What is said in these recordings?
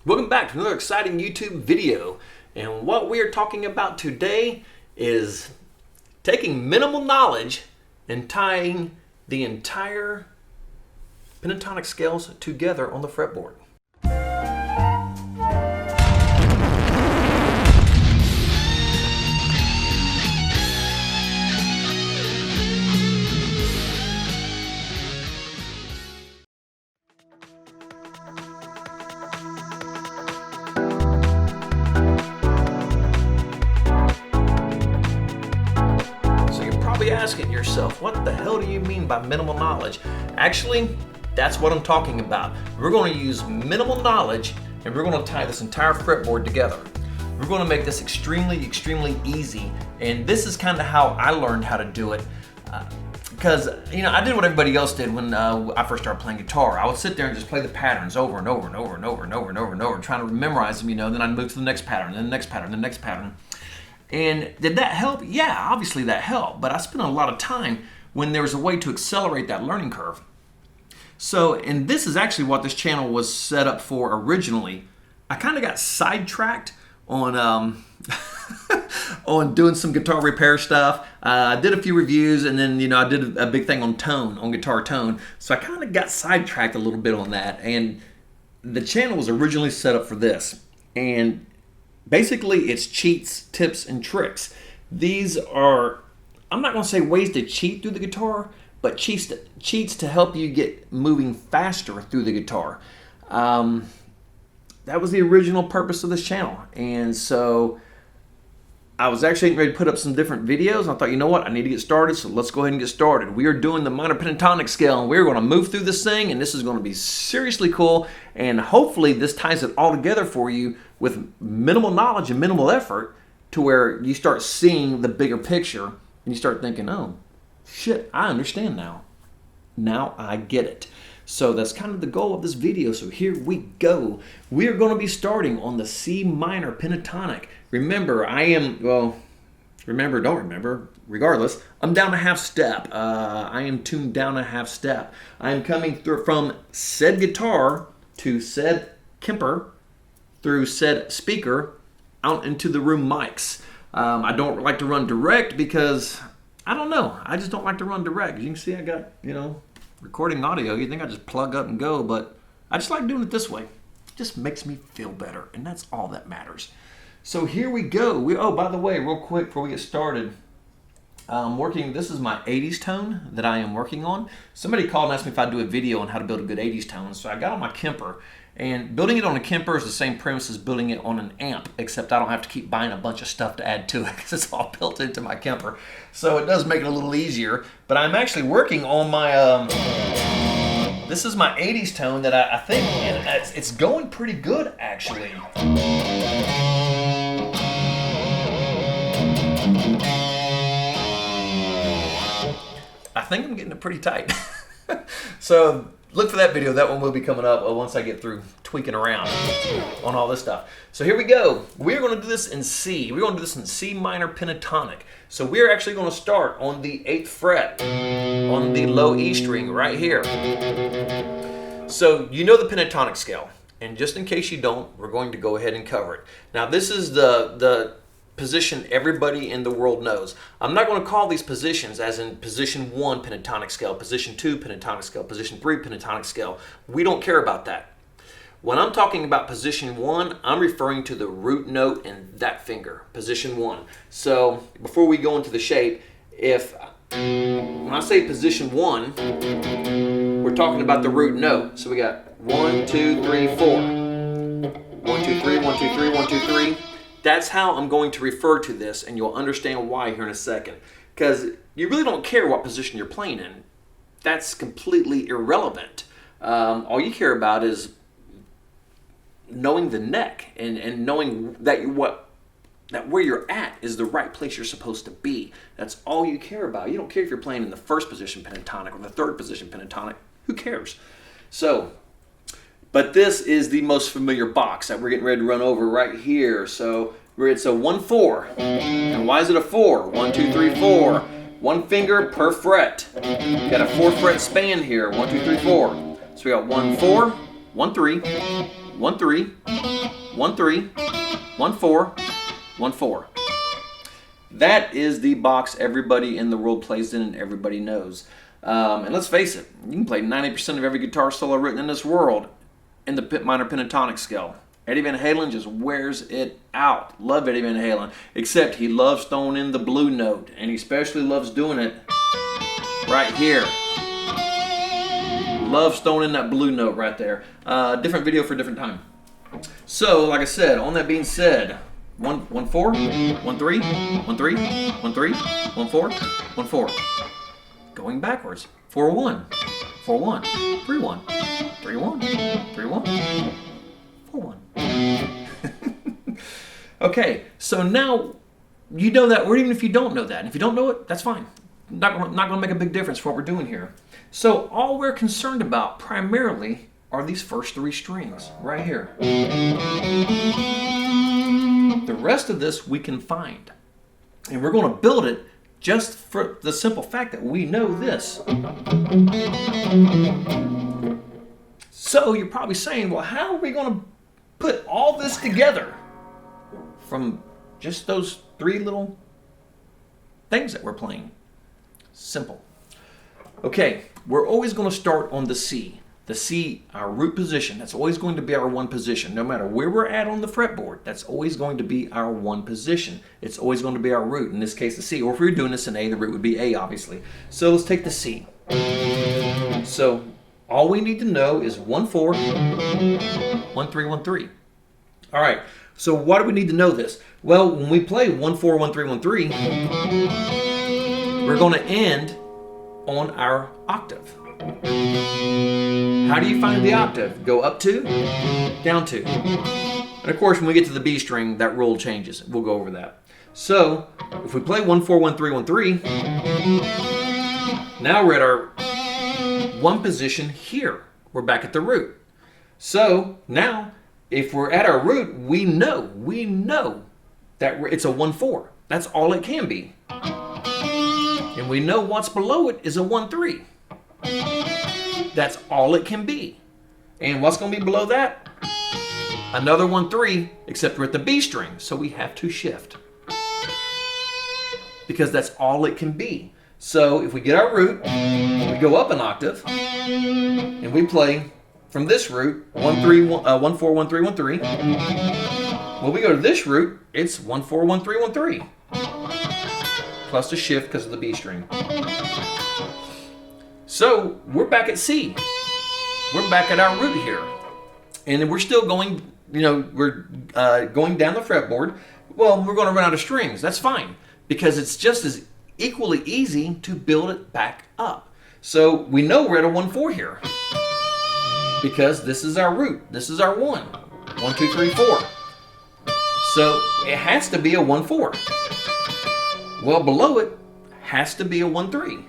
Welcome back to another exciting YouTube video. And what we are talking about today is taking minimal knowledge and tying the entire pentatonic scales together on the fretboard. Asking yourself, what the hell do you mean by minimal knowledge? Actually, that's what I'm talking about. We're going to use minimal knowledge and we're going to tie this entire fretboard together. We're going to make this extremely easy, and this is kind of how I learned how to do it. Because, I did what everybody else did when I first started playing guitar. I would sit there and just play the patterns over and over, trying to memorize them, then I'd move to the next pattern, then the next pattern, the next pattern. And did that help? Yeah, obviously that helped, but I spent a lot of time when there was a way to accelerate that learning curve. So, and this is actually what this channel was set up for originally. I kind of got sidetracked on on doing some guitar repair stuff. I did a few reviews, and then I did a big thing on tone, on guitar tone. So I kind of got sidetracked a little bit on that, and the channel was originally set up for this. And basically, it's cheats, tips, and tricks. These are, I'm not going to say ways to cheat through the guitar, but cheats to help you get moving faster through the guitar. That was the original purpose of this channel. And so I was actually ready to put up some different videos. And I thought, you know what, I need to get started, so let's go ahead and get started. We are doing the Minor Pentatonic Scale, and we're going to move through this thing, and this is going to be seriously cool. And hopefully this ties it all together for you with minimal knowledge and minimal effort, to where you start seeing the bigger picture and you start thinking, oh, shit, I understand now. Now I get it. So that's kind of the goal of this video. So here we go. We are going to be starting on the C minor pentatonic. Remember, don't remember, regardless, I'm down a half step. I am tuned down a half step. I am coming through from said guitar to said Kemper, through said speaker, out into the room mics. I don't like to run direct because, I don't know, I just don't like to run direct. As you can see, I got, recording audio. You think I just plug up and go, but I just like doing it this way. It just makes me feel better, and that's all that matters. So here we go. Oh, by the way, real quick before we get started, this is my 80s tone that I am working on. Somebody called and asked me if I'd do a video on how to build a good 80s tone, so I got on my Kemper. And building it on a Kemper is the same premise as building it on an amp, except I don't have to keep buying a bunch of stuff to add to it because it's all built into my Kemper. So it does make it a little easier. But I'm actually working on my, this is my 80s tone that I think, and it's going pretty good actually. I think I'm getting it pretty tight. So look for that video. That one will be coming up once I get through tweaking around on all this stuff. So here we go. We're going to do this in C. We're going to do this in C minor pentatonic. So we're actually going to start on the 8th fret on the low E string right here. So you know the pentatonic scale. And just in case you don't, we're going to go ahead and cover it. Now this is the position everybody in the world knows. I'm not going to call these positions as in position 1 pentatonic scale, position 2 pentatonic scale, position 3 pentatonic scale. We don't care about that. When I'm talking about position 1, I'm referring to the root note in that finger, position 1. So before we go into the shape, when I say position 1, we're talking about the root note. So we got 1, 2, 3, 4. 1, 2, 3, 1, 2, 3, 1, 2, 3. That's how I'm going to refer to this, and you'll understand why here in a second. Because you really don't care what position you're playing in. That's completely irrelevant. All you care about is knowing the neck and knowing that where you're at is the right place you're supposed to be. That's all you care about. You don't care if you're playing in the 1st position pentatonic or the 3rd position pentatonic. Who cares? So, but this is the most familiar box that we're getting ready to run over right here. So it's a 1-4. And why is it a 4? 1, 2, 3, 4. One finger per fret. You got a 4 fret span here. 1, 2, 3, 4. So we got 1, 4, 1, 3, 1 3, 1 3, 1 4, 1 4. That is the box everybody in the world plays in and everybody knows. And let's face it, you can play 90% of every guitar solo written in this world in the minor pentatonic scale. Eddie Van Halen just wears it out. Love Eddie Van Halen, except he loves throwing in the blue note, and he especially loves doing it right here. Loves throwing in that blue note right there. Different video for a different time. So, like I said, on that being said, 1 1 4, 1 3, 1 3, 1 3, 1 4, 1 4. Going backwards. 4 1, 4 1, 3 1, 3 1, 3 1, 4 1. Okay, so now you know that word, even if you don't know that. And if you don't know it, that's fine. Not going to make a big difference for what we're doing here. So all we're concerned about primarily are these first 3 strings right here. The rest of this we can find. And we're going to build it just for the simple fact that we know this. So you're probably saying, well, how are we going to put all this together from just those 3 little things that we're playing? Simple. Okay, we're always going to start on the C. The C, our root position, that's always going to be our 1 position. No matter where we're at on the fretboard, that's always going to be our 1 position. It's always going to be our root, in this case the C. Or if we were doing this in A, the root would be A, obviously. So let's take the C. So all we need to know is 1 4, 1 3, 1 3. All right, so why do we need to know this? Well, when we play 1 4, 1 3, 1 3, we're going to end on our octave. How do you find the octave? Go up 2, down 2. And of course, when we get to the B string, that rule changes. We'll go over that. So, if we play 1 4, 1 3, 1 3, now we're at our 1 position here. We're back at the root. So, now, if we're at our root, we know that it's a 1 4. That's all it can be. And we know what's below it is a 1 3. That's all it can be. And what's going to be below that? Another 1 3, except we're at the B string, so we have to shift. Because that's all it can be. So if we get our root, we go up an octave, and we play from this root 1 4 1 3 1 3. When we go to this root, it's 1 4 1 3 1 3. Plus the shift because of the B string. So we're back at C. We're back at our root here. And then we're still going, we're going down the fretboard. Well, we're going to run out of strings. That's fine. Because it's just as equally easy to build it back up. So we know we're at a 1 4 here. Because this is our root. This is our 1. 1 2 3 4. So it has to be a 1 4. Well, below it has to be a 1 3.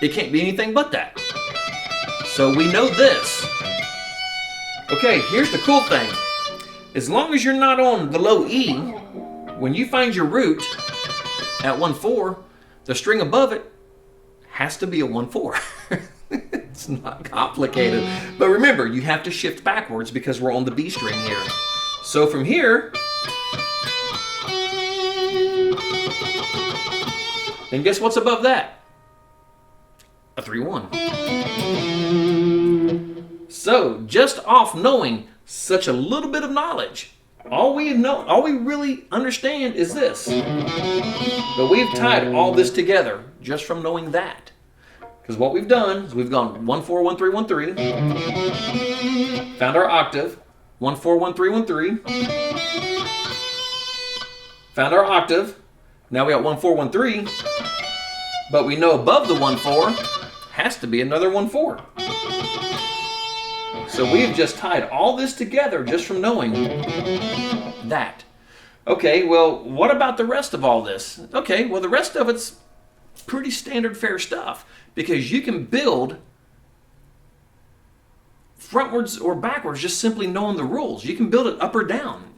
It can't be anything but that. So we know this. Okay, here's the cool thing. As long as you're not on the low E, when you find your root at 1 4, the string above it has to be a 1 4. It's not complicated. But remember, you have to shift backwards because we're on the B string here. So from here, and guess what's above that? A 3 1. So just off knowing such a little bit of knowledge, all we really understand is this. But we've tied all this together just from knowing that. Because what we've done is we've gone 1 4 1 3 1 3, found our octave, 1 4 1 3 1 3, found our octave. Now we got 1 4 1 3, but we know above the 1 4 has to be another 1 4. So we've just tied all this together just from knowing that. Okay, well, what about the rest of all this? Okay, well, the rest of it's pretty standard fare stuff because you can build frontwards or backwards just simply knowing the rules. You can build it up or down.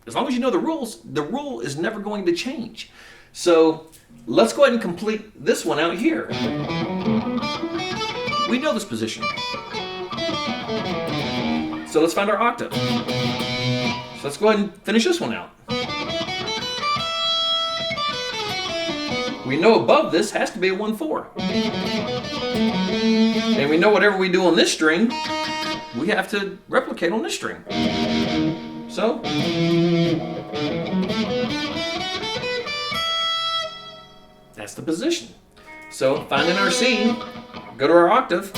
As long as you know the rules, the rule is never going to change. So let's go ahead and complete this one out here. We know this position. So let's find our octave. So let's go ahead and finish this one out. We know above this has to be a 1/4. And we know whatever we do on this string, we have to replicate on this string. So, that's the position. So, finding our C, go to our octave.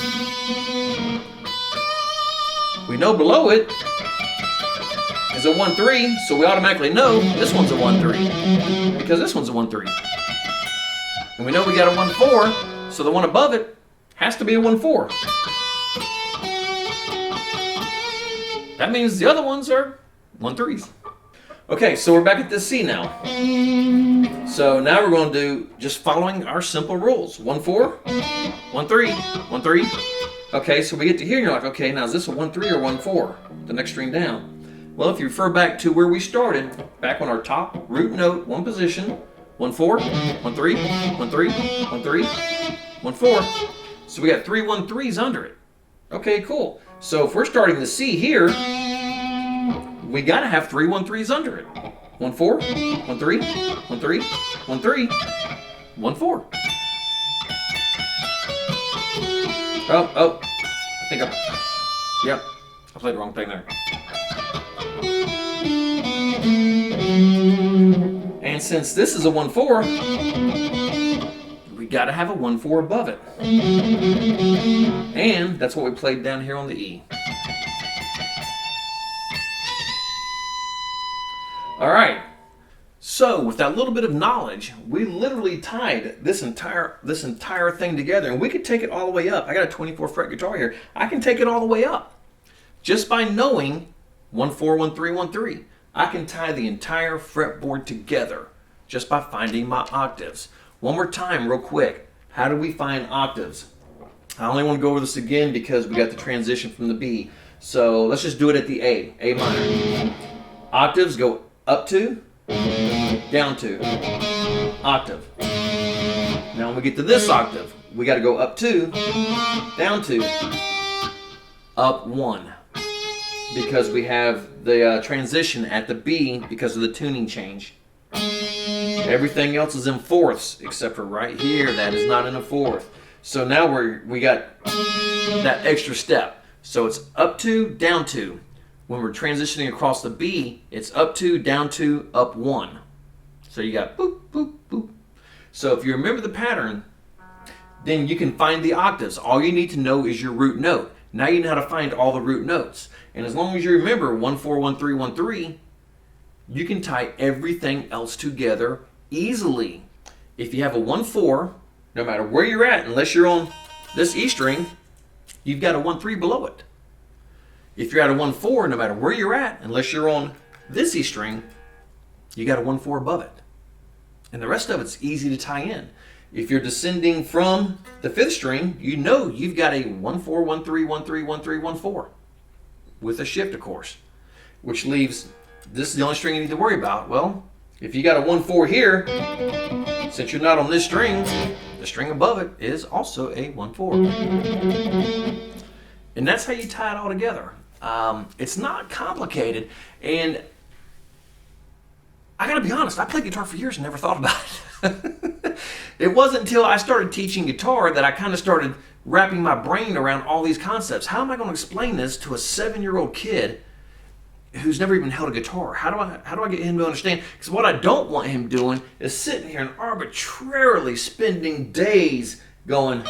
We know below it is a 1/3, so we automatically know this one's a 1/3 because this one's a 1/3. And we know we got a 1/4, so the one above it has to be a 1/4. That means the other ones are 1/3s. Okay, so we're back at this C now. So now we're going to do just following our simple rules. 1/4, 1/3, 1/3. Okay, so we get to here and you're like, okay, now is this a 1/3 or 1/4? The next string down. Well, if you refer back to where we started, back on our top root note, one position, 1/4, 1/3, 1/3, 1/3, 1/4. So we got 3 1/3s under it. Okay, cool. So if we're starting the C here, we got to have 3 1/3s under it. 1/4, 1/3, 1/3, 1/3, 1/4. Oh, I think I played the wrong thing there. And since this is a 1/4, we got to have a 1/4 above it. And that's what we played down here on the E. All right. So with that little bit of knowledge, we literally tied this entire thing together, and we could take it all the way up. I got a 24 fret guitar here. I can take it all the way up just by knowing 1/4, 1/3, 1/3. I can tie the entire fretboard together just by finding my octaves. One more time, real quick. How do we find octaves? I only want to go over this again because we got the transition from the B. So let's just do it at the A minor. Octaves go up 2, down 2, octave. Now when we get to this octave, we got to go up 2, down 2, up 1. Because we have the transition at the B because of the tuning change. Everything else is in fourths except for right here, that is not in a fourth. So now we got that extra step. So it's up 2, down 2. When we're transitioning across the B, it's up 2, down 2, up 1. So you got boop, boop, boop. So if you remember the pattern, then you can find the octaves. All you need to know is your root note. Now you know how to find all the root notes. And as long as you remember 1/4, 1/3, 1/3, you can tie everything else together easily. If you have a 1/4, no matter where you're at, unless you're on this E string, you've got a 1/3 below it. If you're at a 1/4, no matter where you're at, unless you're on this E string, you got a 1/4 above it. And the rest of it's easy to tie in. If you're descending from the 5th string, you know you've got a 1/4, 1/3, 1/3, 1/3, 1/4. With a shift, of course. Which leaves, this is the only string you need to worry about. Well, if you got a 1/4 here, since you're not on this string, the string above it is also a 1/4. And that's how you tie it all together. It's not complicated. And I gotta be honest, I played guitar for years and never thought about it. It wasn't until I started teaching guitar that I kind of started wrapping my brain around all these concepts. How am I going to explain this to a 7-year-old kid who's never even held a guitar? How do I get him to understand? Because what I don't want him doing is sitting here and arbitrarily spending days going.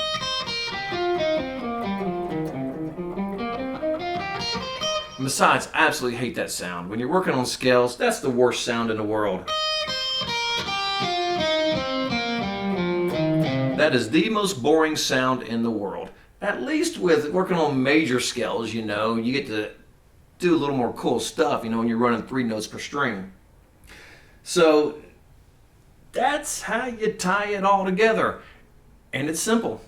And besides, I absolutely hate that sound. When you're working on scales, that's the worst sound in the world. That is the most boring sound in the world. At least with working on major scales, you know, you get to do a little more cool stuff, you know, when you're running 3 notes per string. So that's how you tie it all together. And it's simple.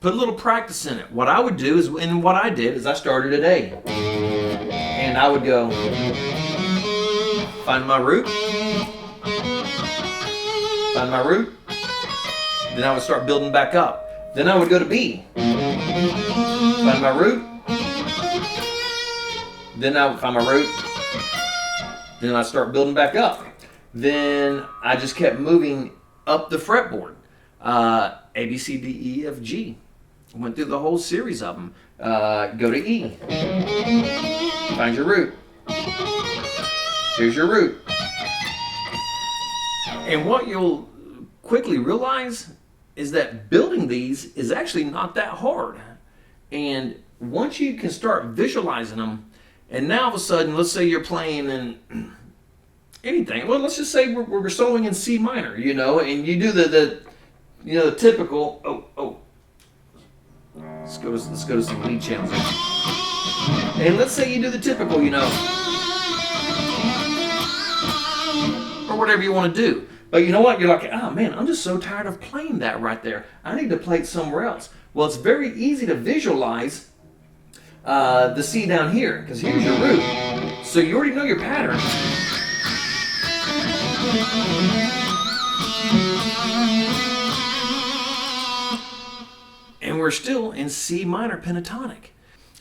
Put a little practice in it. What I would do is, and what I did is I started at A. And I would go, find my root, find my root. Then I would start building back up. Then I would go to B. Find my root. Then I find my root. Then I start building back up. Then I just kept moving up the fretboard. A, B, C, D, E, F, G. Went through the whole series of them. Go to E. Find your root. Here's your root. And what you'll quickly realize is that building these is actually not that hard. And once you can start visualizing them, and now all of a sudden, let's say you're playing in anything. Well, let's just say we're soloing in C minor, you know, and you do the typical. Let's go to some lead channels. And let's say you do the typical, you know, or whatever you want to do. But you know what? You're like, oh man, I'm just so tired of playing that right there. I need to play it somewhere else. Well, it's very easy to visualize the C down here, because here's your root. So you already know your pattern. And we're still in C minor pentatonic.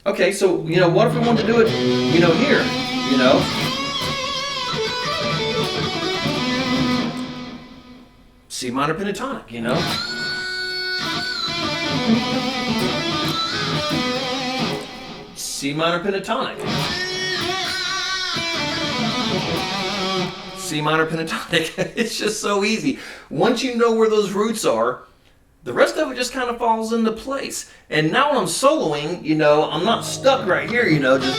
Okay, so, you know, what if we want to do it, you know, here, you know? C minor pentatonic, you know? C minor pentatonic. C minor pentatonic. It's just so easy. Once you know where those roots are, the rest of it just kind of falls into place. And now when I'm soloing, you know, I'm not stuck right here, you know, just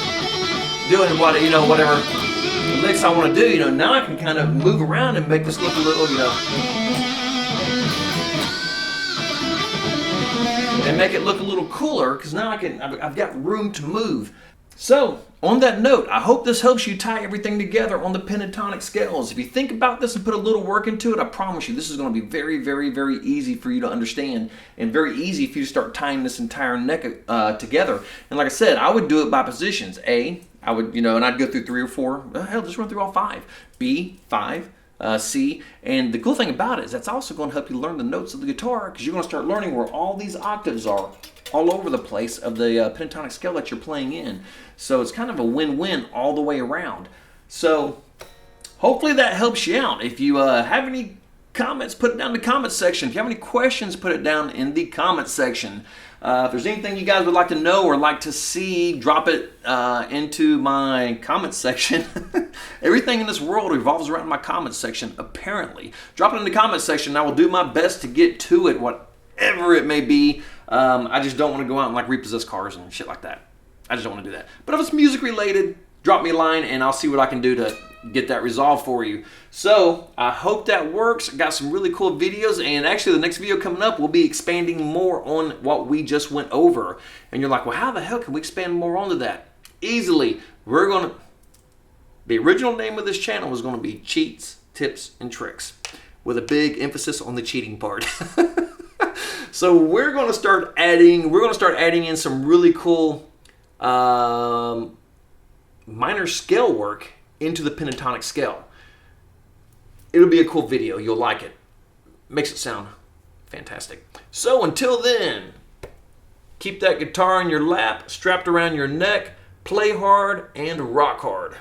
doing what, you know, whatever the licks I want to do, you know. Now I can kind of move around and make this look a little, you know, and make it look a little cooler, because now I've got room to move. So, on that note, I hope this helps you tie everything together on the pentatonic scales. If you think about this and put a little work into it, I promise you this is going to be very, very, very easy for you to understand, and very easy for you to start tying this entire neck together. And like I said, I would do it by positions. A, I would, you know, and I'd go through 3 or 4. Hell, just run through all 5. B, 5. C, and the cool thing about it is that's also going to help you learn the notes of the guitar, because you're going to start learning where all these octaves are all over the place of the pentatonic scale that you're playing in. So it's kind of a win-win all the way around. So hopefully that helps you out. If you have any comments, put it down in the comments section. If you have any questions, put it down in the comments section. If there's anything you guys would like to know or like to see, drop it into my comments section. Everything in this world revolves around my comments section, apparently. Drop it in the comments section, and I will do my best to get to it, whatever it may be. I just don't want to go out and like repossess cars and shit like that. I just don't want to do that. But if it's music related, drop me a line and I'll see what I can do to get that resolved for you. So I hope that works. Got some really cool videos, and actually the next video coming up will be expanding more on what we just went over. And you're like, well, how the hell can we expand more onto that? Easily. The original name of this channel was going to be Cheats, Tips, and Tricks, with a big emphasis on the cheating part. So we're going to start adding in some really cool minor scale work into the pentatonic scale. It'll be a cool video. You'll like it. Makes it sound fantastic. So until then, keep that guitar in your lap, strapped around your neck, play hard, and rock hard.